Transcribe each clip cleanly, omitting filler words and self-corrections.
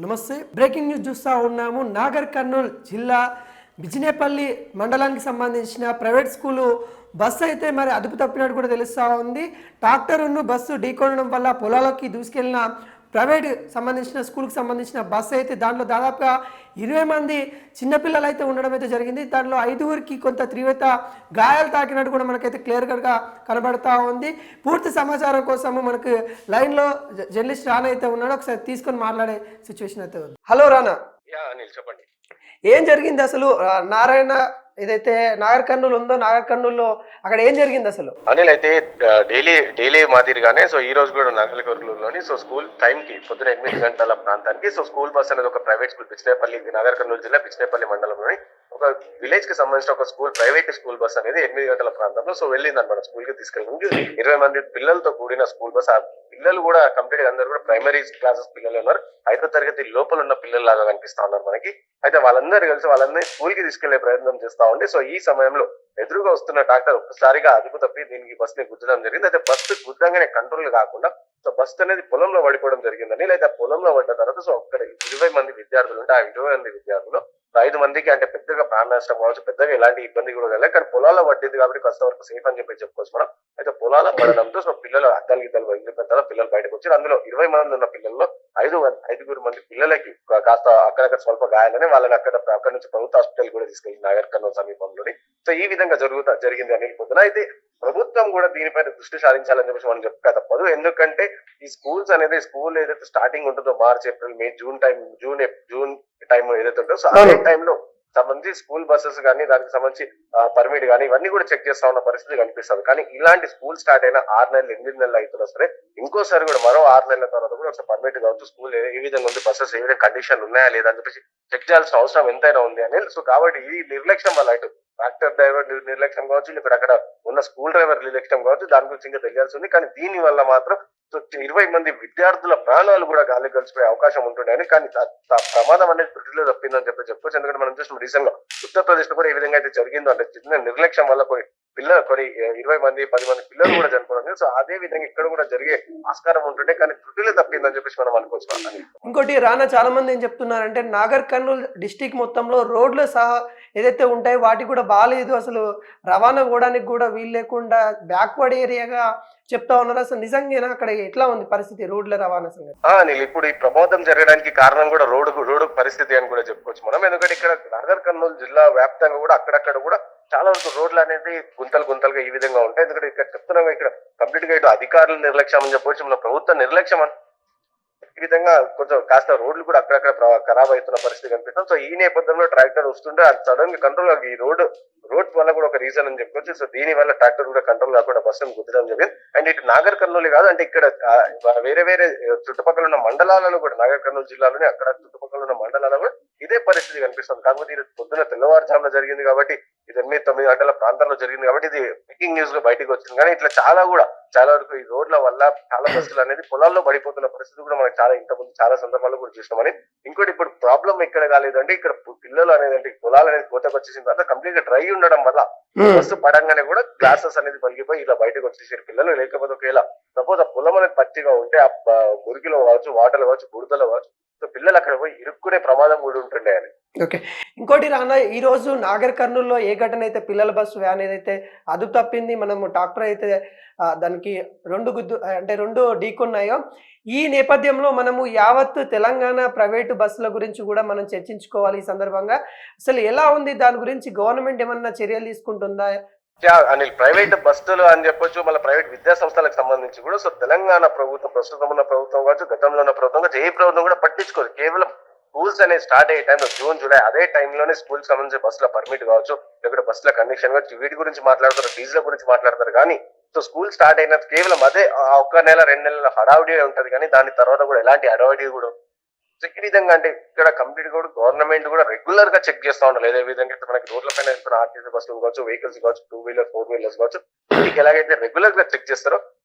నమస్తే. Breaking news చూస్తూ ఉన్నాము. నాగర్ కర్నూల్ జిల్లా బిజినేపల్లి మండలానికి సంబంధించిన ప్రైవేట్ స్కూలు బస్సు అయితే మరి అదుపు తప్పినట్టు కూడా తెలుస్తూ ఉంది. ట్రాక్టర్ను బస్సు ఢీకొనడం వల్ల పొలాలకి దూసుకెళ్లిన ప్రైవేట్ సంబంధించిన స్కూల్కి సంబంధించిన బస్సు అయితే దాంట్లో దాదాపుగా 20 మంది చిన్నపిల్లలు అయితే ఉండడం అయితే జరిగింది. దాంట్లో 5గురికి కొంత తీవ్రత గాయాలు తాకినట్టు కూడా మనకైతే క్లియర్గా కనబడతా ఉంది. పూర్తి సమాచారం కోసము మనకు లైన్లో జర్నలిస్ట్ రానా అయితే ఉన్నాడు. ఒకసారి తీసుకొని మాట్లాడే సిచ్యువేషన్ అయితే ఉంది. హలో రానా, అనిల్ చెప్పండి. ఏం జరిగింది అసలు? నారాయణ ఏదైతే నాగర్ కర్నూలు ఉందో, నాగర్ కర్నూలులో అక్కడ ఏం జరిగింది అసలు? అనిల్ అయితే డైలీ మాదిరిగానే ఈ రోజు కూడా నాగర్ కర్నూలులోని స్కూల్ టైం కి పొద్దున 8 గంటల ప్రాంతానికి స్కూల్ బస్ అనేది ఒక ప్రైవేట్ స్కూల్ పిచ్చినేపల్లి, నాగర్ కర్నూలు జిల్లా పిచ్చినేపల్లి మండలంలోని ఒక విలేజ్ కి సంబంధించిన ఒక ప్రైవేట్ స్కూల్ బస్ అనేది 8 గంటల ప్రాంతంలో వెళ్ళింది అనమాట. స్కూల్ కి తీసుకెళ్ళి 20 మంది పిల్లలతో కూడిన స్కూల్ బస్. ఆ పిల్లలు కూడా కంప్లీట్ గా అందరూ కూడా ప్రైమరీ క్లాసెస్ పిల్లలు ఉన్నారు. 5వ తరగతి లోపల ఉన్న పిల్లలు లాగా కనిపిస్తా ఉన్నారు మనకి. అయితే వాళ్ళందరూ కలిసి వాళ్ళందరినీ స్కూల్ కి తీసుకెళ్లే ప్రయత్నం చేస్తా ఉండే. ఈ సమయంలో ఎదురుగా వస్తున్న ట్రాక్టర్ ఒక్కసారిగా అదుపు తప్పి దీనికి బస్ ని గుద్దడం జరిగింది. అయితే బస్సు గుద్దంగానే కంట్రోల్ కాకుండా బస్సు అనేది పొలంలో పడిపోవడం జరిగిందని. లేదా పొలంలో పడ్డ తర్వాత అక్కడ 20 మంది విద్యార్థులు ఉంటే ఆ 20 మంది విద్యార్థులు 5 మందికి అంటే పెద్దగా ప్రాణ నష్టం కావచ్చు, పెద్దగా ఎలాంటి ఇబ్బంది కూడా కలగలేదు. కానీ పొలాల్లో పడ్డింది కాబట్టి కొంత వరకు సేఫ్ అని చెప్పి చెప్పుకోవచ్చు మనం. అయితే పొలాల్లో పడడంతో పిల్లలు అద్దాలు గిద్దలు వదిలిపోయిన తర్వాత పిల్లలు బయటకు వచ్చారు. అందులో 20 మంది ఉన్న పిల్లల్లో 5గురు మంది పిల్లలకి కాస్త అక్కడక్కడ స్వల్ప గాయాలని వాళ్ళని అక్కడ నుంచి ప్రభుత్వ హాస్పిటల్ కూడా తీసుకెళ్లి నాగర్ కర్నూలు సమీపంలోని. ఈ విధంగా జరిగింది అని పొద్దున. అయితే ప్రభుత్వం కూడా దీనిపైన దృష్టి సారించాలని చెప్పేసి మనం చెప్పక తప్పదు. ఎందుకంటే ఈ స్కూల్స్ అనేది స్కూల్ ఏదైతే స్టార్టింగ్ ఉంటుందో మార్చ్, ఏప్రిల్, మే, జూన్ టైం ఏదైతే ఉంటుందో అదే టైంలో సంబంధించి స్కూల్ బస్సెస్ కానీ దానికి సంబంధించి పర్మిట్ కానీ ఇవన్నీ కూడా చెక్ చేస్తా ఉన్న పరిస్థితి కనిపిస్తుంది. కానీ ఇలాంటి స్కూల్ స్టార్ట్ అయిన 6 నెలలు 8 నెలలు అవుతున్నా సరే ఇంకోసారి కూడా మరో 6 నెలల తర్వాత కూడా ఒకసారి పర్మిట్ కావచ్చు, స్కూల్ ఏ విధంగా ఉంది, బస్సెస్ ఏ విధంగా కండిషన్ ఉన్నాయా లేదా అని చెప్పేసి చెక్ చేయాల్సిన అవసరం ఎంతైనా ఉంది అని. కాబట్టి ఈ నిర్లక్ష్యం వల్ల ఇటు ట్రాక్టర్ డ్రైవర్ నిర్లక్ష్యం కావచ్చు, ఇక్కడ అక్కడ ఉన్న స్కూల్ డ్రైవర్ నిర్లక్ష్యం కావచ్చు, దాని గురించి ఇంకా తెలియాల్సి ఉంది. కానీ దీని వల్ల మాత్రం 20 మంది విద్యార్థుల ప్రాణాలు కూడా గాలి కలిసిపోయే అవకాశం ఉంటుండే. కానీ ప్రమాదం అనేది త్రుటిలో తప్పిందని చెప్పొచ్చు. ఎందుకంటే మనం చూసిన రీసెంట్ గా ఉత్తరప్రదేశ్ లో కూడా ఏ విధంగా అయితే జరిగిందో అంటే చిన్న నిర్లక్ష్యం వల్ల కొన్ని 20 మంది 10 మంది పిల్లలు కూడా చనిపోవడం. అదే విధంగా ఇక్కడ కూడా జరిగే ఆస్కారం ఉంటుండే, కానీ త్రుటిలో తప్పిందని చెప్పేసి మనం అనుకోవచ్చు. ఇంకోటి రానా, చాలా మంది ఏం చెప్తున్నారంటే నాగర్ కర్నూల్ డిస్టిక్ మొత్తంలో రోడ్లు సహా ఏదైతే ఉంటాయో వాటి కూడా బాగాలేదు, అసలు రవాణా పోవడానికి కూడా వీలు లేకుండా బ్యాక్వర్డ్ ఏరియాగా చెప్తా ఉన్నారు. అసలు నిజంగా అక్కడ ఎట్లా ఉంది పరిస్థితి రోడ్ల రవాణా సంగతి? ఇప్పుడు ఈ ప్రమాదం జరగడానికి కారణం కూడా రోడ్డు పరిస్థితి అని కూడా చెప్పుకోవచ్చు మనం. ఎందుకంటే ఇక్కడ నాగర్ కర్నూలు జిల్లా వ్యాప్తంగా కూడా అక్కడక్కడ కూడా చాలా వరకు రోడ్లు అనేది గుంతలుగా ఈ విధంగా ఉంటాయి. ఎందుకంటే ఇక్కడ చెప్తున్నాం ఇక్కడ కంప్లీట్ గా ఇటు అధికారుల నిర్లక్ష్యం అని చెప్పవచ్చు, మన ప్రభుత్వ నిర్లక్ష్యం ఈ విధంగా కొంచెం కాస్త రోడ్లు కూడా అక్కడక్కడ ఖరాబ్ అవుతున్న పరిస్థితి కనిపిస్తాం. ఈ నేపథ్యంలో ట్రాక్టర్ వస్తుంటే అది సడన్ గా కంట్రోల్ ఈ రోడ్ వల్ల కూడా ఒక రీజన్ అని చెప్పుకోవచ్చు. దీని వల్ల ట్రాక్టర్ కూడా కంట్రోల్ కాకుండా బస్సును గుద్దడం జరిగింది. అండ్ ఇటు నాగర్ కర్నూలు కాదు, అంటే ఇక్కడ వేరే చుట్టుపక్కల ఉన్న మండలాలలో కూడా నాగర్ కర్నూలు జిల్లాలోనే అక్కడ చుట్టుపక్కల ఉన్న మండలాలలో కూడా ఇదే పరిస్థితి కనిపిస్తుంది. కాకపోతే ఇది పొద్దున తెల్లవారుజామున జరిగింది కాబట్టి ఇది 8-9 గంటల ప్రాంతంలో జరిగింది కాబట్టి ఇది బ్రేకింగ్ న్యూస్ లో బయటకు వచ్చింది. కానీ ఇట్లా చాలా వరకు ఈ రోడ్ల వల్ల చాలా బస్సులు అనేది పొలాల్లో పడిపోతున్న పరిస్థితి కూడా మనకి ఇంతకుముందు చాలా సందర్భాల్లో కూడా చూసినామని. ఇంకోటి ఇప్పుడు ప్రాబ్లం ఎక్కడ కాలేదంటే ఇక్కడ పిల్లలు అనేది అంటే పొలాలు అనేది కోతకు వచ్చేసిన తర్వాత కంప్లీట్ గా డ్రై ఉండడం వల్ల బస్సు పడంగానే కూడా గ్లాసెస్ అనేది పలిగిపోయి ఇలా బయటకు వచ్చేసారు పిల్లలు. లేకపోతే ఒకవేళ సపోజ్ ఆ పొలం అనేది పచ్చిగా ఉంటే ఆ మురికిలో కావచ్చు, వాటర్లో కావచ్చు, బురదలో కావచ్చు, పిల్లలు అక్కడ పోయి ఇరుక్కునే ప్రమాదం కూడా ఉంటుండే అని. ఓకే. ఇంకోటి రానా, ఈ రోజు నాగర్ కర్నూలులో ఏ ఘటన అయితే పిల్లల బస్సు వ్యాన్ ఏదైతే అదుపు తప్పింది, మనము ట్రాక్టర్ అయితే దానికి 2 ఢీకొన్నాయో, ఈ నేపథ్యంలో మనము యావత్ తెలంగాణ ప్రైవేటు బస్సుల గురించి కూడా మనం చర్చించుకోవాలి ఈ సందర్భంగా. అసలు ఎలా ఉంది దాని గురించి? గవర్నమెంట్ ఏమన్నా చర్యలు తీసుకుంటుందా? అనిల్, ప్రైవేట్ బస్సులు అని చెప్పొచ్చు, మళ్ళీ ప్రైవేట్ విద్యా సంస్థలకు సంబంధించి కూడా తెలంగాణ ప్రభుత్వం, ప్రస్తుతం ఉన్న ప్రభుత్వం కావచ్చు, గతంలో ఉన్న ప్రభుత్వం కావచ్చు, ఏ ప్రభుత్వం కూడా పట్టించుకోదు. కేవలం స్కూల్స్ అనేది స్టార్ట్ అయ్యే టైంలో జూన్ జూలై అదే టైంలోనే స్కూల్ సంబంధించి బస్సుల పర్మిట్ కావచ్చు, లేకపోతే బస్సుల కండిషన్ కావచ్చు, వీటి గురించి మాట్లాడతారు, ఫీజుల గురించి మాట్లాడతారు. కానీ స్కూల్ స్టార్ట్ అయిన కేవలం అదే 1 నెల 2 నెలల హడావుడి ఉంటది. కానీ దాని తర్వాత కూడా ఎలాంటి హడావుడి కూడా ఈ విధంగా అంటే ఇక్కడ కంప్లీట్ కూడా గవర్నమెంట్ కూడా రెగ్యులర్ గా చెక్ చేస్తా ఉండాలి. ఏ విధంగా మనకి రోడ్ల పైన ఆర్టీసీ బస్సులు కావచ్చు, వెహికల్స్ కావచ్చు, 2 వీలర్ 4 వీలర్స్ కావచ్చు, వీటికి ఎలాగైతే రెగ్యులర్ గా చెక్ చేస్తారో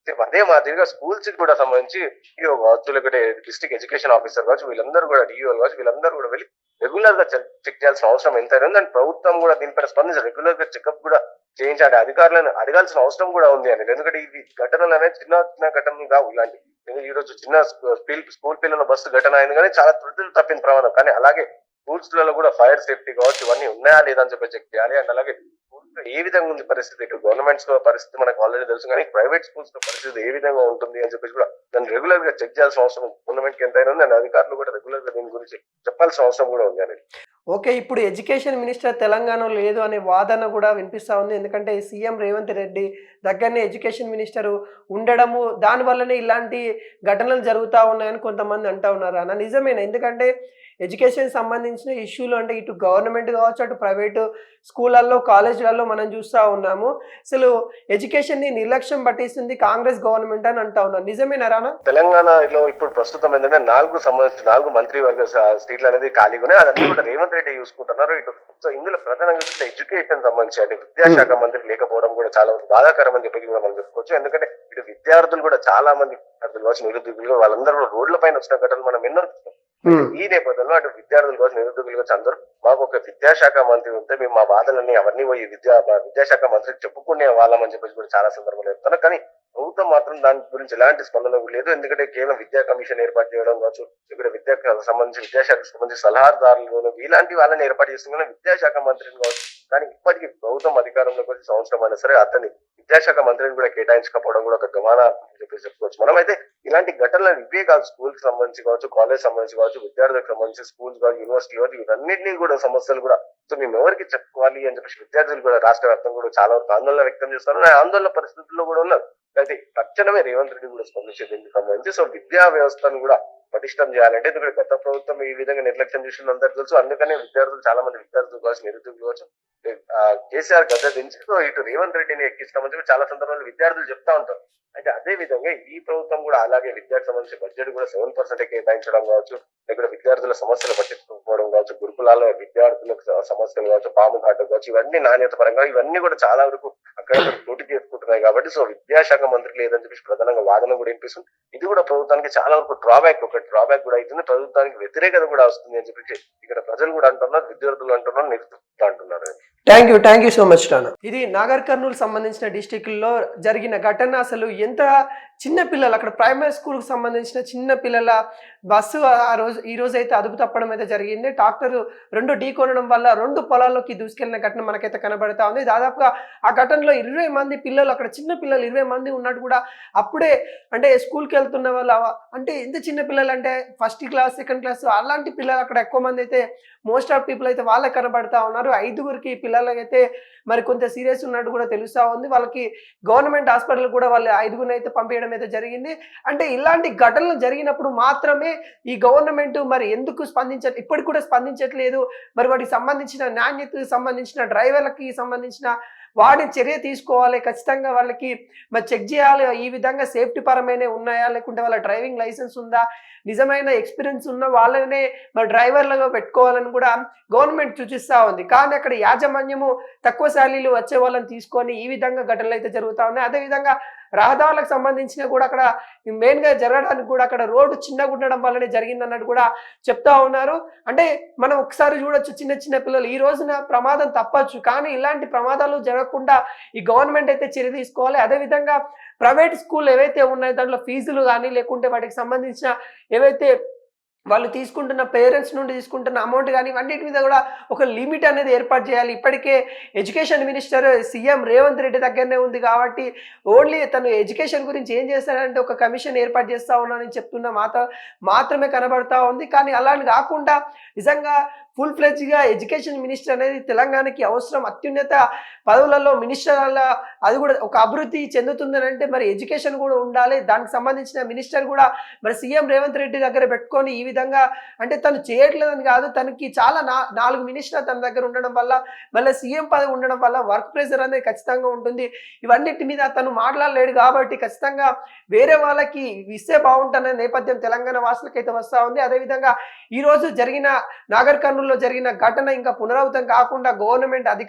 అదే మాదిరిగా స్కూల్స్ కి కూడా సంబంధించి కావచ్చు, లేకపోతే డిస్ట్రిక్ట్ ఎడ్యుకేషన్ ఆఫీసర్ కావచ్చు, వీళ్ళందరూ కూడా డిఓ కావచ్చు, వీళ్ళందరూ కూడా వెళ్ళి రెగ్యులర్ గా చెక్ చేయాల్సిన అవసరం ఎంతైనా ఉంది. అండ్ ప్రభుత్వం కూడా దీనిపైన స్పందించి రెగ్యులర్ గా చెకప్ కూడా చేయించాలి, అధికారులను అడగాల్సిన అవసరం కూడా ఉంది అని. ఎందుకంటే ఈ ఘటనలు అనేది చిన్న ఘటనలు కావు. ఇలాంటి ఈ రోజు చిన్న స్కూల్ పిల్లల బస్సు ఘటన అయింది కానీ చాలా త్రుతులు తప్పిన ప్రమాదం. కానీ అలాగే స్కూల్స్ లలో కూడా ఫైర్ సేఫ్టీ కావచ్చు ఇవన్నీ ఉన్నాయా లేదా అని చెప్పి చెక్ చేయాలి. అండ్ అలాగే schools లో ఏ విధంగా ఉంది పరిస్థితి, ఇటు గవర్నమెంట్స్ లో పరిస్థితి మనకు ఆల్రెడీ తెలుసు, కానీ ప్రైవేట్ స్కూల్స్ లో పరిస్థితి ఏ విధంగా ఉంటుంది అని చెప్పేసి కూడా దాన్ని రెగ్యులర్ గా చెక్ చేయాల్సిన అవసరం గవర్నమెంట్ కి ఎంతైనా ఉంది. అండ్ అధికారులు కూడా రెగ్యులర్ గా దీని గురించి చెప్పాల్సిన అవసరం కూడా ఉంది అనేది. ఓకే. ఇప్పుడు ఎడ్యుకేషన్ మినిస్టర్ తెలంగాణలో లేదు అనే వాదన కూడా వినిపిస్తా ఉంది. ఎందుకంటే సీఎం రేవంత్ రెడ్డి దగ్గరనే ఎడ్యుకేషన్ మినిస్టర్ ఉండడము, దానివల్లనే ఇలాంటి ఘటనలు జరుగుతూ ఉన్నాయని కొంతమంది అంటూ ఉన్నారు. అన్న నిజమేనా? ఎందుకంటే ఎడ్యుకేషన్ సంబంధించిన ఇష్యూలు అంటే ఇటు గవర్నమెంట్ కావచ్చు, అటు ప్రైవేటు స్కూళ్ళల్లో, కాలేజీలలో మనం చూస్తూ ఉన్నాము. అసలు ఎడ్యుకేషన్ని నిర్లక్ష్యం పట్టిస్తుంది కాంగ్రెస్ గవర్నమెంట్ అని అంటా ఉన్నారు. నిజమేనా రానా? తెలంగాణలో ఇప్పుడు ప్రస్తుతం ఏంటంటే 4 మంత్రివర్గ సీట్లు అనేది ఖాళీగా ఉన్నాయి. అదన్నీ కూడా రేవంత్ రెడ్డి చూసుకుంటున్నారు. ఇటు సో ఇందులో ప్రధానంగా చూస్తే ఎడ్యుకేషన్ సంబంధించి అంటే విద్యాశాఖ మంత్రి లేకపోవడం కూడా చాలా బాధాకరం అని చెప్పి కూడా మనం చెప్పుకోవచ్చు. ఎందుకంటే ఇటు విద్యార్థులు కూడా చాలా మంది విద్యార్థులు కావచ్చు, నిరుద్యోగులు వాళ్ళందరూ కూడా రోడ్ల పైన వచ్చిన ఘటనలు మనం ఎన్నో చూస్తాం. ఈ నేపథ్యంలో అటు విద్యార్థులు కావచ్చు, నిరుద్యోగులు కావచ్చు, అందరూ మాకు ఒక విద్యాశాఖ మంత్రి ఉంటే మేము మా బాధలన్నీ అవన్నీ పోయి విద్యాశాఖ మంత్రికి చెప్పుకునే వాళ్ళం అని చెప్పేసి కూడా చాలా సందర్భాలు చెప్తాను. కానీ ప్రభుత్వం మాత్రం దాని గురించి ఎలాంటి స్పందన లేదు. ఎందుకంటే కేవలం విద్యా కమిషన్ ఏర్పాటు చేయడం కావచ్చు, ఇక్కడ విద్యాశాఖకు సంబంధించి సలహాదారులు ఇలాంటి వాళ్ళని ఏర్పాటు చేస్తుంది, కానీ విద్యాశాఖ మంత్రిని కావచ్చు. కానీ ఇప్పటికీ ప్రభుత్వం అధికారంలోకి వచ్చి సంవత్సరం అయినా సరే అతన్ని విద్యాశాఖ మంత్రిని కూడా కేటాయించకపోవడం కూడా ఒక గమనా అని చెప్పేసి చెప్పుకోవచ్చు. మనమైతే ఇలాంటి ఘటనలు ఇవే కాదు, స్కూల్ కి సంబంధించి కావచ్చు, కాలేజ్ సంబంధించి కావచ్చు, విద్యార్థులకు సంబంధించి స్కూల్స్ కావచ్చు, యూనివర్సిటీ కావచ్చు, ఇవన్నింటినీ కూడా సమస్యలు కూడా సో మేము ఎవరికి చెప్పుకోవాలి అని చెప్పేసి విద్యార్థులు కూడా రాష్ట్ర వ్యాప్తంగా కూడా చాలా వరకు ఆందోళన వ్యక్తం చేస్తారు. ఆందోళన పరిస్థితుల్లో కూడా ఉన్నారు. అయితే తక్షణమే రేవంత్ రెడ్డి కూడా స్పందించే దీనికి సంబంధించి సో విద్యా వ్యవస్థను కూడా పటిష్టం చేయాలంటే ఎందుకంటే గత ప్రభుత్వం ఈ విధంగా నిర్లక్ష్యం చేసింది అందరికీ తెలుసు. అందుకనే చాలా మంది విద్యార్థులు కావచ్చు, నిరుద్యోగులు కావచ్చు కేసీఆర్ గద్ద దించి సో ఇటు రేవంత్ రెడ్డిని ఎక్కిస్తామని చెప్పి చాలా సందర్భాల్లో విద్యార్థులు చెప్తా ఉంటారు. అయితే అదే విధంగా ఈ ప్రభుత్వం కూడా అలాగే విద్యార్థి సంబంధించి బడ్జెట్ కూడా 7% కేటాయించడం కావచ్చు, లేకపోతే విద్యార్థుల సమస్యలు పట్టించుకోకపోవడం కావచ్చు, గురుకులాల్లో విద్యార్థులకు సమస్యలు కావచ్చు, పాము కాటు కావచ్చు, ఇవన్నీ నాణ్యత పరంగా ఇవన్నీ కూడా చాలా వరకు అక్కడ పోటీ చేసుకుంటున్నాయి. కాబట్టి సో విద్యాశాఖ మంత్రి లేదని చెప్పేసి ప్రధానంగా వాదన కూడా వినిపిస్తుంది. ఇది కూడా ప్రభుత్వానికి చాలా వరకు డ్రాబ్యాక్ కూడా అవుతుంది, ప్రభుత్వానికి వ్యతిరేకత కూడా వస్తుంది అని చెప్పి ఇక్కడ ప్రజలు కూడా అంటున్నారు, విద్యార్థులు అంటున్నారు, నిరుద్యోగులు అంటున్నారు. థ్యాంక్ యూ సో మచ్ రానా. ఇది నాగర్ కర్నూలు సంబంధించిన డిస్టిక్లో జరిగిన ఘటన. అసలు ఎంత చిన్న పిల్లలు, అక్కడ ప్రైమరీ స్కూల్కి సంబంధించిన చిన్న పిల్లల బస్సు ఈ రోజు అయితే అదుపు తప్పడం అయితే జరిగింది. ట్రాక్టర్ 2 ఢీకొనడం వల్ల 2 పొలాల్లోకి దూసుకెళ్లిన ఘటన మనకైతే కనబడతా ఉంది. దాదాపుగా ఆ ఘటనలో 20 మంది పిల్లలు, అక్కడ చిన్న పిల్లలు 20 మంది ఉన్నట్టు కూడా అప్పుడే అంటే స్కూల్కి వెళ్తున్న వాళ్ళు, అంటే ఎంత చిన్న పిల్లలు అంటే ఫస్ట్ క్లాస్, సెకండ్ క్లాస్ అలాంటి పిల్లలు అక్కడ ఎక్కువ మంది అయితే మోస్ట్ ఆఫ్ పీపుల్ అయితే వాళ్ళే కనబడతా ఉన్నారు. 5గురికి పిల్లలకైతే మరి కొంత సీరియస్ ఉన్నట్టు కూడా తెలుస్తూ ఉంది. వాళ్ళకి గవర్నమెంట్ హాస్పిటల్ కూడా వాళ్ళు 5గురిని అయితే పంపించడం అయితే జరిగింది. అంటే ఇలాంటి ఘటనలు జరిగినప్పుడు మాత్రమే ఈ గవర్నమెంట్ మరి ఎందుకు ఇప్పటికి కూడా స్పందించట్లేదు, మరి వాటికి సంబంధించిన నాణ్యతకు సంబంధించిన డ్రైవర్లకి సంబంధించిన వాటిని చర్య తీసుకోవాలి, ఖచ్చితంగా వాళ్ళకి మరి చెక్ చేయాలి. ఈ విధంగా సేఫ్టీ పరమైన ఉన్నాయా, లేకుంటే వాళ్ళ డ్రైవింగ్ లైసెన్స్ ఉందా, నిజమైన ఎక్స్పీరియన్స్ ఉన్న వాళ్ళనే మరి డ్రైవర్లుగా పెట్టుకోవాలని కూడా గవర్నమెంట్ సూచిస్తూ ఉంది. కానీ అక్కడ యాజమాన్యము తక్కువ శాలరీలు వచ్చే వాళ్ళని తీసుకొని ఈ విధంగా ఘటనలు అయితే జరుగుతూ ఉన్నాయి. అదేవిధంగా రహదారులకు సంబంధించిన కూడా అక్కడ మెయిన్గా జరగడానికి కూడా అక్కడ రోడ్డు చిన్నగా ఉండడం వల్లనే జరిగిందన్నట్టు కూడా చెప్తా ఉన్నారు. అంటే మనం ఒకసారి చూడొచ్చు, చిన్న పిల్లలు ఈ రోజున ప్రమాదం తప్పచ్చు, కానీ ఇలాంటి ప్రమాదాలు జరగకుండా ఈ గవర్నమెంట్ అయితే చర్య తీసుకోవాలి. అదేవిధంగా ప్రైవేట్ స్కూల్ ఏవైతే ఉన్నాయో దాంట్లో ఫీజులు కానీ లేకుంటే వాటికి సంబంధించిన ఏవైతే వాళ్ళు తీసుకుంటున్న పేరెంట్స్ నుండి తీసుకుంటున్న అమౌంట్ కానీ ఇవన్నిటి మీద కూడా ఒక లిమిట్ అనేది ఏర్పాటు చేయాలి. ఇప్పటికే education minister CM Revanth Reddy దగ్గరనే ఉంది కాబట్టి ఓన్లీ తను ఎడ్యుకేషన్ గురించి ఏం చేస్తాడంటే ఒక కమిషన్ ఏర్పాటు చేస్తూ ఉన్నానని చెప్తున్న మాత్రమే కనబడతా ఉంది. కానీ అలాని కాకుండా నిజంగా ఫుల్ ఫ్లెడ్జ్గా ఎడ్యుకేషన్ మినిస్టర్ అనేది తెలంగాణకి అవసరం. అత్యున్నత పదవులలో మినిస్టర్ అది కూడా ఒక అభివృద్ధి చెందుతుందని అంటే మరి ఎడ్యుకేషన్ కూడా ఉండాలి. దానికి సంబంధించిన మినిస్టర్ కూడా మరి సీఎం రేవంత్ రెడ్డి దగ్గర పెట్టుకొని ఈ విధంగా అంటే తను చేయట్లేదని కాదు, తనకి చాలా 4 మినిస్టర్ తన దగ్గర ఉండడం వల్ల మళ్ళీ సీఎం పదవి ఉండడం వల్ల వర్క్ ప్రెషర్ అనేది ఖచ్చితంగా ఉంటుంది. ఇవన్నిటి మీద తను మాట్లాడలేడు కాబట్టి ఖచ్చితంగా వేరే వాళ్ళకి ఇస్తే బాగుంటుందనే నేపథ్యం తెలంగాణ వాసులకైతే వస్తూ ఉంది. అదేవిధంగా ఈరోజు జరిగిన నాగర్ కర్నూలులో జరిగిన ఘటన ఇంకా పునరావృతం కాకుండా గవర్నమెంట్ అధికారులు